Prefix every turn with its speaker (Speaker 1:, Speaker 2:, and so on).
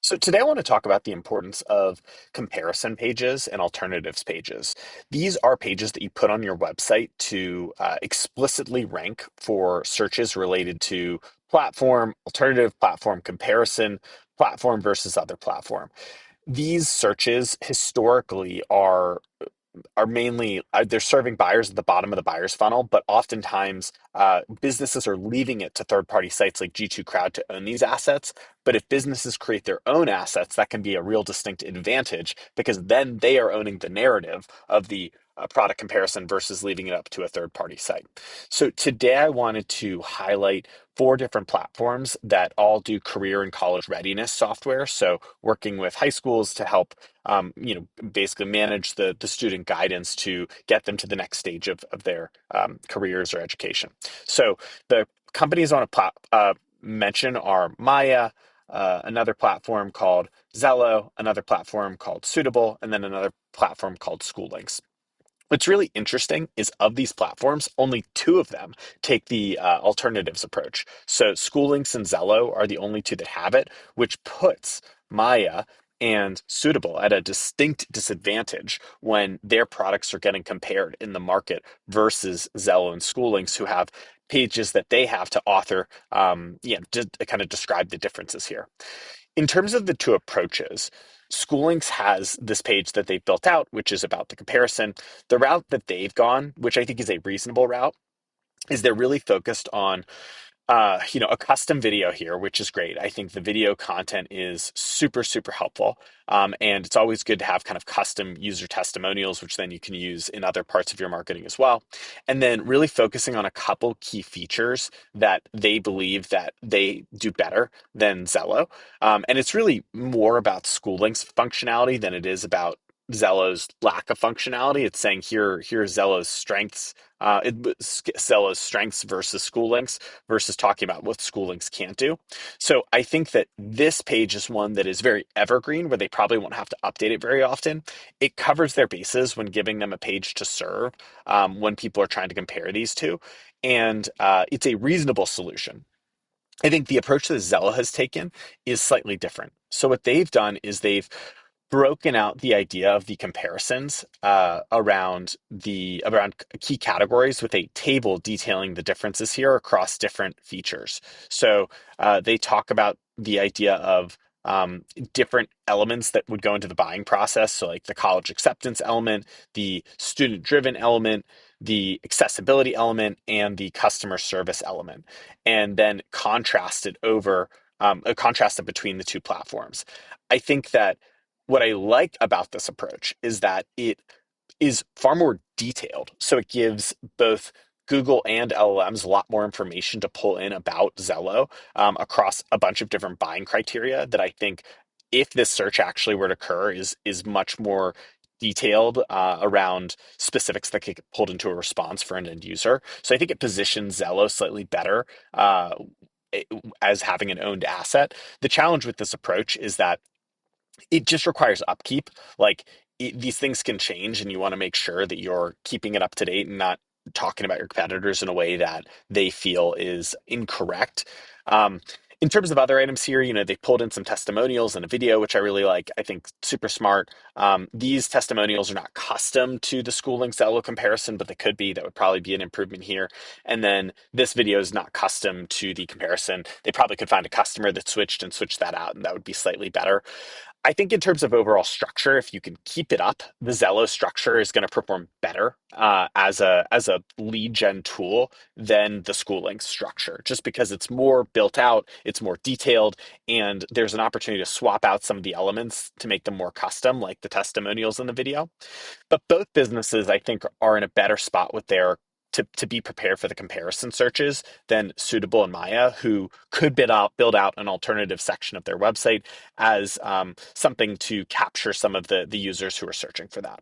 Speaker 1: So today I want to talk about the importance of comparison pages and alternatives pages. These are pages that you put on your website to explicitly rank for searches related to platform, alternative platform comparison, platform versus other platform. These searches historically are mainly they're serving buyers at the bottom of the buyer's funnel, but oftentimes businesses are leaving it to third-party sites like G2 Crowd to own these assets. But if businesses create their own assets, that can be a real distinct advantage because then they are owning the narrative of the product comparison versus leaving it up to a third-party site. So today I wanted to highlight four different platforms that all do career and college readiness software. So working with high schools to help basically manage the student guidance to get them to the next stage of their careers or education. So the companies I want to mention are Maya, another platform called Zello, another platform called Suitable, and then another platform called Schoollinks. What's really interesting is of these platforms, only two of them take the alternatives approach. So Schoollinks and Zello are the only two that have it, which puts Maya and Suitable at a distinct disadvantage when their products are getting compared in the market versus Zello and Schoollinks, who have pages that they have to author, to kind of describe the differences here. In terms of the two approaches, Schoollinks has this page that they've built out, which is about the comparison. The route that they've gone, which I think is a reasonable route, is they're really focused on a custom video here, which is great. I think the video content is super, super helpful. And it's always good to have kind of custom user testimonials, which then you can use in other parts of your marketing as well. And then really focusing on a couple key features that they believe that they do better than Zello. And it's really more about Schoollink's functionality than it is about Zello's lack of functionality. It's saying here's Zello's strengths, Zello's strengths versus Schoollink's versus talking about what Schoollinks can't do. So I think that this page is one that is very evergreen, where they probably won't have to update it very often. It covers their bases when giving them a page to serve when people are trying to compare these two, and it's a reasonable solution. I think the approach that Zella has taken is slightly different. So what they've done is they've broken out the idea of the comparisons around key categories with a table detailing the differences here across different features. So they talk about the idea of different elements that would go into the buying process. So like the college acceptance element, the student driven element, the accessibility element, and the customer service element, and then contrasted between the two platforms. I think that what I like about this approach is that it is far more detailed. So it gives both Google and LLMs a lot more information to pull in about Zello across a bunch of different buying criteria that I think, if this search actually were to occur, is much more detailed around specifics that get pulled into a response for an end user. So I think it positions Zello slightly better as having an owned asset. The challenge with this approach is that it just requires upkeep. Like these things can change, and you want to make sure that you're keeping it up to date and not talking about your competitors in a way that they feel is incorrect. Um, in terms of other items here, they pulled in some testimonials and a video, which I really like. I think super smart. These testimonials are not custom to the schooling Zello comparison, but they could be. That would probably be an improvement here. And then this video is not custom to the comparison. They probably could find a customer that switched and switched that out, and that would be slightly better. I think in terms of overall structure, if you can keep it up, the Zello structure is going to perform better as a lead gen tool than the Schooling structure, just because it's more built out, it's more detailed, and there's an opportunity to swap out some of the elements to make them more custom, like the testimonials in the video. But both businesses, I think, are in a better spot with their to be prepared for the comparison searches than Suitable and Maya, who could build out an alternative section of their website as something to capture some of the users who are searching for that.